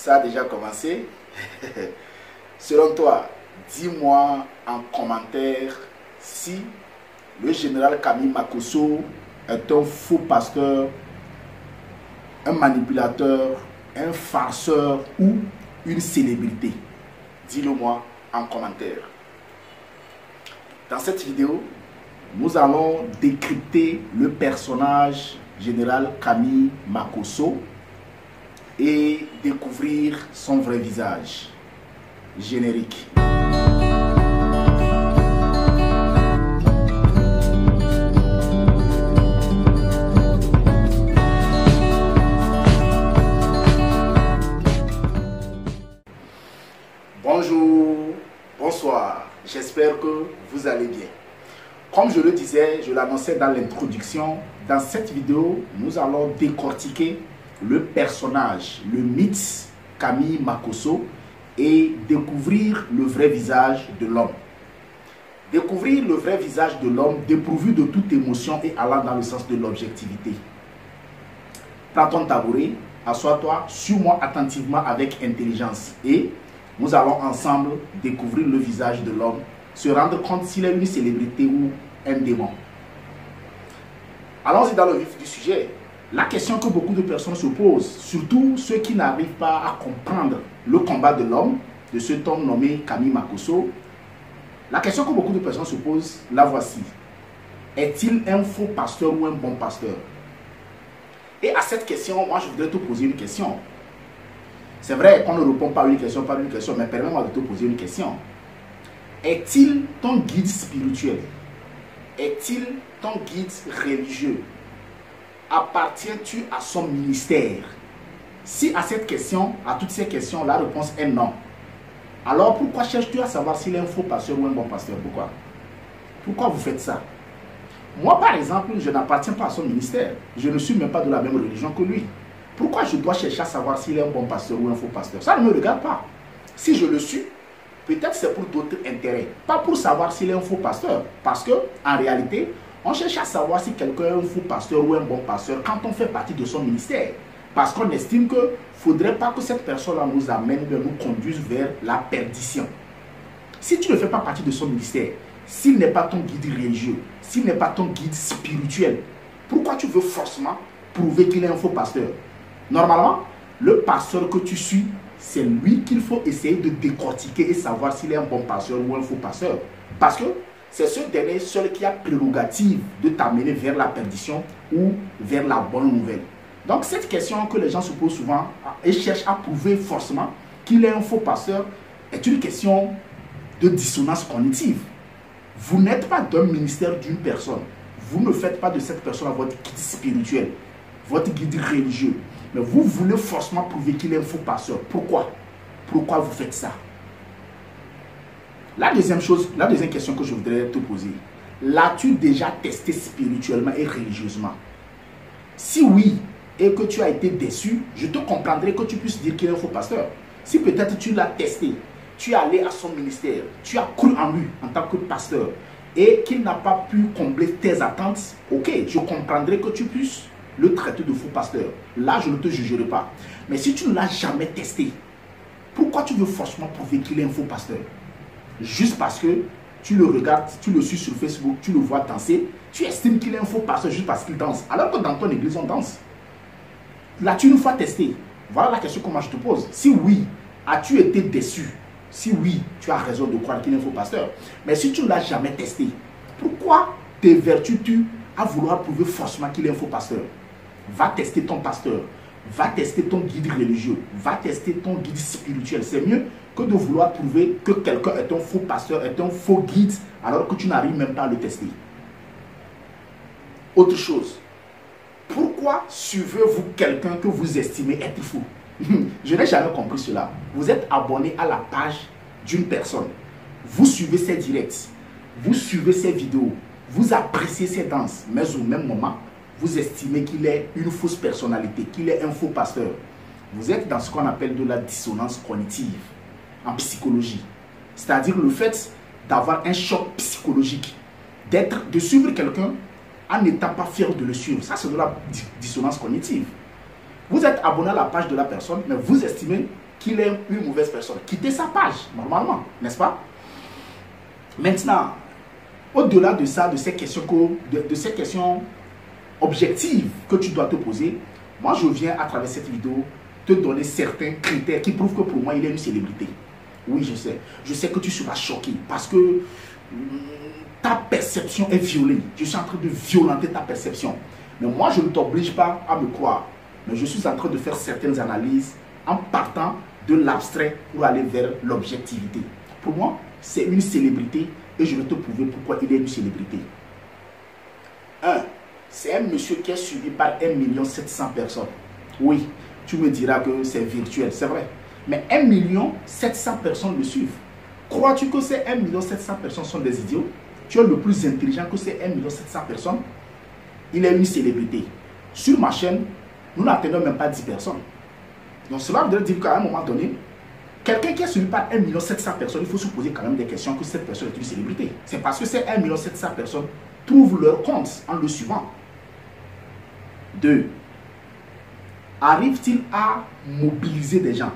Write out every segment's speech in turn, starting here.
Ça a déjà commencé. Selon toi, dis-moi en commentaire si le général Camille Makosso est un faux pasteur, un manipulateur, un farceur ou une célébrité. Dis-le moi en commentaire. Dans cette vidéo, nous allons décrypter le personnage général Camille Makosso et découvrir son vrai visage. Générique. Bonjour, bonsoir, j'espère que vous allez bien. Comme je le disais, je l'annonçais dans l'introduction, dans cette vidéo, nous allons décortiquer le personnage, le mythe Camille Makosso et découvrir le vrai visage de l'homme. Découvrir le vrai visage de l'homme dépourvu de toute émotion et allant dans le sens de l'objectivité. Prends ton tabouret, assois-toi, suis-moi attentivement avec intelligence et nous allons ensemble découvrir le visage de l'homme, se rendre compte s'il est une célébrité ou un démon. Allons-y dans le vif du sujet. La question que beaucoup de personnes se posent, surtout ceux qui n'arrivent pas à comprendre le combat de l'homme, de cet homme nommé Camille Makosso, la question que beaucoup de personnes se posent, la voici. Est-il un faux pasteur ou un bon pasteur? Et à cette question, moi je voudrais te poser une question. C'est vrai qu'on ne répond pas à une question par une question, mais permets-moi de te poser une question. Est-il ton guide spirituel? Est-il ton guide religieux? Appartiens-tu à son ministère? Si à cette question, à toutes ces questions, la réponse est non, alors pourquoi cherches-tu à savoir s'il est un faux pasteur ou un bon pasteur? Pourquoi? Pourquoi vous faites ça? Moi, par exemple, je n'appartiens pas à son ministère. Je ne suis même pas de la même religion que lui. Pourquoi je dois chercher à savoir s'il est un bon pasteur ou un faux pasteur? Ça ne me regarde pas. Si je le suis, peut-être c'est pour d'autres intérêts. Pas pour savoir s'il est un faux pasteur. Parce que, en réalité, on cherche à savoir si quelqu'un est un faux pasteur ou un bon pasteur quand on fait partie de son ministère. Parce qu'on estime qu'il ne faudrait pas que cette personne-là nous amène, nous conduise vers la perdition. Si tu ne fais pas partie de son ministère, s'il n'est pas ton guide religieux, s'il n'est pas ton guide spirituel, pourquoi tu veux forcément prouver qu'il est un faux pasteur? Normalement, le pasteur que tu suis, c'est lui qu'il faut essayer de décortiquer et savoir s'il est un bon pasteur ou un faux pasteur. Parce que c'est ce dernier seul qui a prérogative de t'amener vers la perdition ou vers la bonne nouvelle. Donc cette question que les gens se posent souvent et cherchent à prouver forcément qu'il est un faux pasteur est une question de dissonance cognitive. Vous n'êtes pas d'un ministère d'une personne. Vous ne faites pas de cette personne votre guide spirituel, votre guide religieux. Mais vous voulez forcément prouver qu'il est un faux pasteur. Pourquoi? Pourquoi vous faites ça? La deuxième question que je voudrais te poser. L'as-tu déjà testé spirituellement et religieusement? Si oui, et que tu as été déçu, je te comprendrai que tu puisses dire qu'il est un faux pasteur. Si peut-être tu l'as testé, tu es allé à son ministère, tu as cru en lui en tant que pasteur, et qu'il n'a pas pu combler tes attentes, ok, je comprendrai que tu puisses le traiter de faux pasteur. Là, je ne te jugerai pas. Mais si tu ne l'as jamais testé, pourquoi tu veux forcément prouver qu'il est un faux pasteur? Juste parce que tu le regardes, tu le suis sur Facebook, tu le vois danser, tu estimes qu'il est un faux pasteur juste parce qu'il danse. Alors que dans ton église, on danse. L'as-tu une fois testé? Voilà la question que moi je te pose. Si oui, as-tu été déçu? Si oui, tu as raison de croire qu'il est un faux pasteur. Mais si tu ne l'as jamais testé, pourquoi t'évertues-tu à vouloir prouver forcément qu'il est un faux pasteur? Va tester ton pasteur, va tester ton guide religieux, va tester ton guide spirituel. C'est mieux que de vouloir prouver que quelqu'un est un faux pasteur, est un faux guide, alors que tu n'arrives même pas à le tester. Autre chose, pourquoi suivez-vous quelqu'un que vous estimez être fou? Je n'ai jamais compris cela. Vous êtes abonné à la page d'une personne, vous suivez ses directs, vous suivez ses vidéos, vous appréciez ses danses, mais au même moment, vous estimez qu'il est une fausse personnalité, qu'il est un faux pasteur. Vous êtes dans ce qu'on appelle de la dissonance cognitive en psychologie. C'est-à-dire le fait d'avoir un choc psychologique, de suivre quelqu'un en n'étant pas fier de le suivre. Ça, c'est de la dissonance cognitive. Vous êtes abonné à la page de la personne, mais vous estimez qu'il est une mauvaise personne. Quittez sa page, normalement, n'est-ce pas? Maintenant, au-delà de ça, de ces questions objectives que tu dois te poser, moi je viens à travers cette vidéo te donner certains critères qui prouvent que pour moi il est une célébrité. Oui, je sais. Je sais que tu seras choqué parce que ta perception est violée. Je suis en train de violenter ta perception. Mais moi, je ne t'oblige pas à me croire. Mais je suis en train de faire certaines analyses en partant de l'abstrait pour aller vers l'objectivité. Pour moi, c'est une célébrité et je vais te prouver pourquoi il est une célébrité. 1. C'est un monsieur qui est suivi par 1 700 000 personnes. Oui, tu me diras que c'est virtuel, c'est vrai. Mais 1 700 000 personnes le suivent. Crois-tu que ces 1 700 000 personnes sont des idiots? Tu es le plus intelligent que ces 1 700 000 personnes. Il est une célébrité. Sur ma chaîne, nous n'atteignons même pas 10 personnes. Donc cela veut dire qu'à un moment donné, quelqu'un qui est suivi par 1 700 000 personnes, il faut se poser quand même des questions que cette personne est une célébrité. C'est parce que ces 1 700 000 personnes trouvent leur compte en le suivant. 2. Arrive-t-il à mobiliser des gens?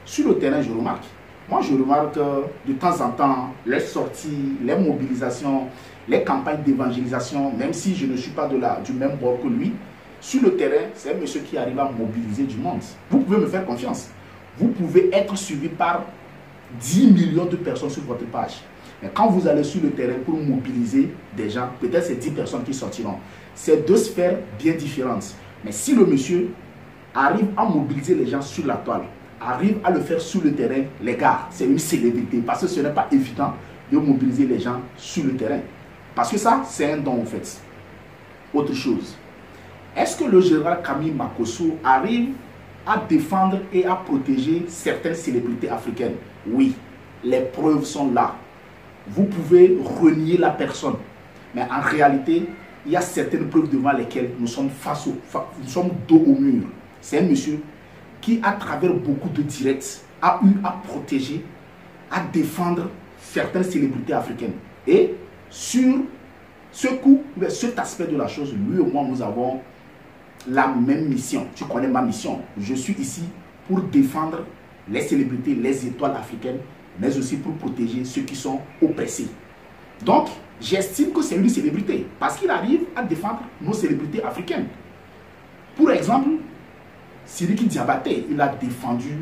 Sur le terrain, je remarque. Moi, je remarque de temps en temps les sorties, les mobilisations, les campagnes d'évangélisation, même si je ne suis pas du même bord que lui. Sur le terrain, c'est un monsieur qui arrive à mobiliser du monde. Vous pouvez me faire confiance. Vous pouvez être suivi par 10 millions de personnes sur votre page. Mais quand vous allez sur le terrain pour mobiliser des gens, peut-être c'est 10 personnes qui sortiront. C'est deux sphères bien différentes. Mais si le monsieur arrive à mobiliser les gens sur la toile, arrive à le faire sur le terrain, les gars, c'est une célébrité. Parce que ce n'est pas évident de mobiliser les gens sur le terrain. Parce que ça, c'est un don en fait. Autre chose. Est-ce que le général Kami Makosso arrive à défendre et à protéger certaines célébrités africaines? Oui, les preuves sont là. Vous pouvez renier la personne. Mais en réalité, il y a certaines preuves devant lesquelles nous sommes nous sommes dos au mur. C'est un monsieur qui, à travers beaucoup de directs, a eu à protéger, à défendre certaines célébrités africaines. Et sur ce coup, cet aspect de la chose, lui et moi, nous avons la même mission. Tu connais ma mission. Je suis ici pour défendre les célébrités, les étoiles africaines, mais aussi pour protéger ceux qui sont oppressés. Donc, j'estime que c'est une célébrité parce qu'il arrive à défendre nos célébrités africaines. Pour exemple, Sidiki Diabaté, il a défendu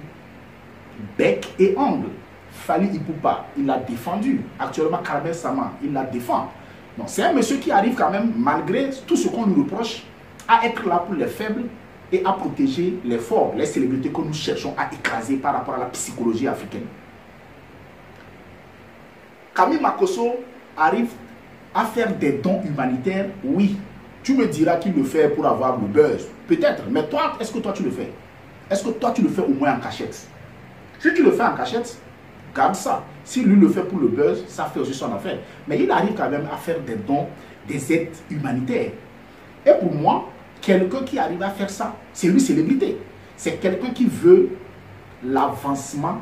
bec et ongle. Fally Ipupa, il l'a défendu. Actuellement, Carmen Sama, il la défend. Donc, c'est un monsieur qui arrive quand même, malgré tout ce qu'on nous reproche, à être là pour les faibles et à protéger les forts, les célébrités que nous cherchons à écraser par rapport à la psychologie africaine. Kami Makosso arrive à faire des dons humanitaires, oui. Tu me diras qu'il le fait pour avoir le buzz. Peut-être, mais toi, est-ce que toi tu le fais? Est-ce que toi tu le fais au moins en cachette? Si tu le fais en cachette, garde ça. Si lui le fait pour le buzz, ça fait aussi son affaire. Mais il arrive quand même à faire des dons, des aides humanitaires. Et pour moi, quelqu'un qui arrive à faire ça, c'est une célébrité. C'est quelqu'un qui veut l'avancement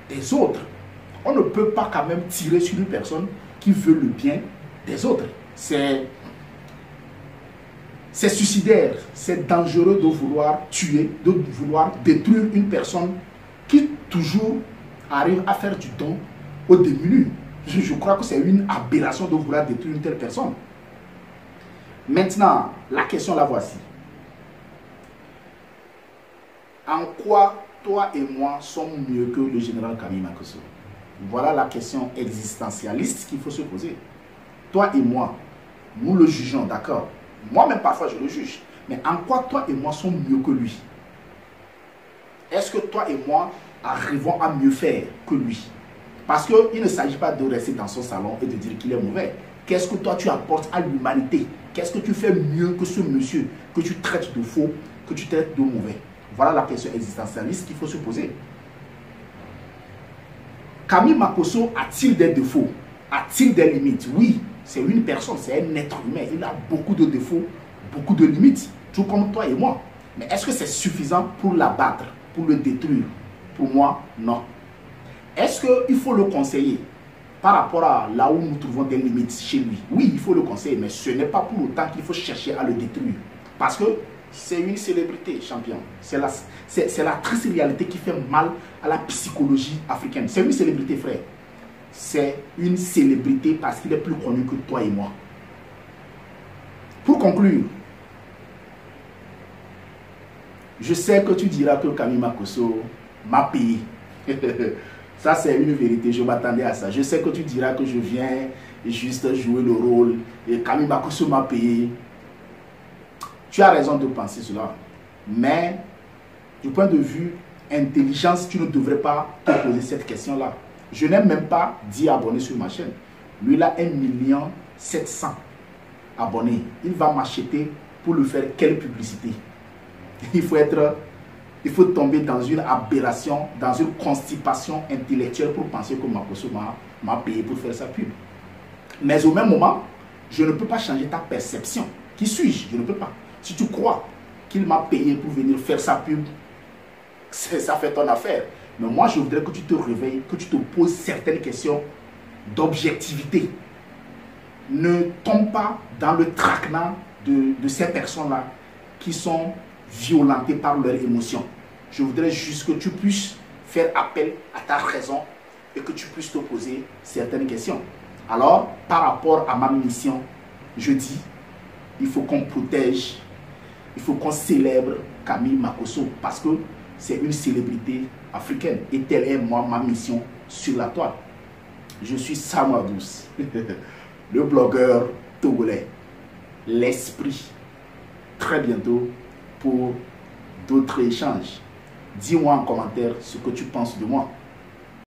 des autres. On ne peut pas quand même tirer sur une personne qui veut le bien des autres. C'est suicidaire, c'est dangereux de vouloir tuer, de vouloir détruire une personne qui toujours arrive à faire du don aux démunis. Je crois que c'est une aberration de vouloir détruire une telle personne. Maintenant, la question la voici. En quoi toi et moi sommes mieux que le général Kami Makosso? Voilà la question existentialiste qu'il faut se poser. Toi et moi, nous le jugeons, d'accord? Moi-même, parfois, je le juge. Mais en quoi toi et moi sommes mieux que lui? Est-ce que toi et moi arrivons à mieux faire que lui? Parce qu'il ne s'agit pas de rester dans son salon et de dire qu'il est mauvais. Qu'est-ce que toi tu apportes à l'humanité? Qu'est-ce que tu fais mieux que ce monsieur que tu traites de faux, que tu traites de mauvais? Voilà la question existentialiste qu'il faut se poser. Kami Makosso a-t-il des défauts? A-t-il des limites? Oui, c'est une personne, c'est un être humain. Il a beaucoup de défauts, beaucoup de limites, tout comme toi et moi. Mais est-ce que c'est suffisant pour l'abattre, pour le détruire? Pour moi, non. Est-ce qu'il faut le conseiller par rapport à là où nous trouvons des limites chez lui? Oui, il faut le conseiller, mais ce n'est pas pour autant qu'il faut chercher à le détruire. Parce que C'est une célébrité, champion. C'est la triste réalité qui fait mal à la psychologie africaine. C'est une célébrité, frère. C'est une célébrité parce qu'il est plus connu que toi et moi. Pour conclure, je sais que tu diras que Camille Makosso m'a payé. Ça, c'est une vérité. Je m'attendais à ça. Je sais que tu diras que je viens juste jouer le rôle et Camille Makosso m'a payé. Tu as raison de penser cela. Mais, du point de vue intelligence, tu ne devrais pas te poser cette question-là. Je n'ai même pas 10 abonnés sur ma chaîne. Lui, il a 1,7 million abonnés. Il va m'acheter pour lui faire quelle publicité? Il faut tomber dans une aberration, dans une constipation intellectuelle pour penser que Makosso m'a payé pour faire sa pub. Mais au même moment, je ne peux pas changer ta perception. Qui suis-je? Je ne peux pas. Si tu crois qu'il m'a payé pour venir faire sa pub, ça fait ton affaire. Mais moi, je voudrais que tu te réveilles, que tu te poses certaines questions d'objectivité. Ne tombe pas dans le traquenard de ces personnes-là qui sont violentées par leurs émotions. Je voudrais juste que tu puisses faire appel à ta raison et que tu puisses te poser certaines questions. Alors, par rapport à ma mission, je dis, il faut qu'on protège, il faut qu'on célèbre Camille Makosso parce que c'est une célébrité africaine et telle est moi ma mission sur la toile. Je suis Sam Adous, le blogueur togolais, l'esprit. Très bientôt pour d'autres échanges. Dis-moi en commentaire ce que tu penses de moi.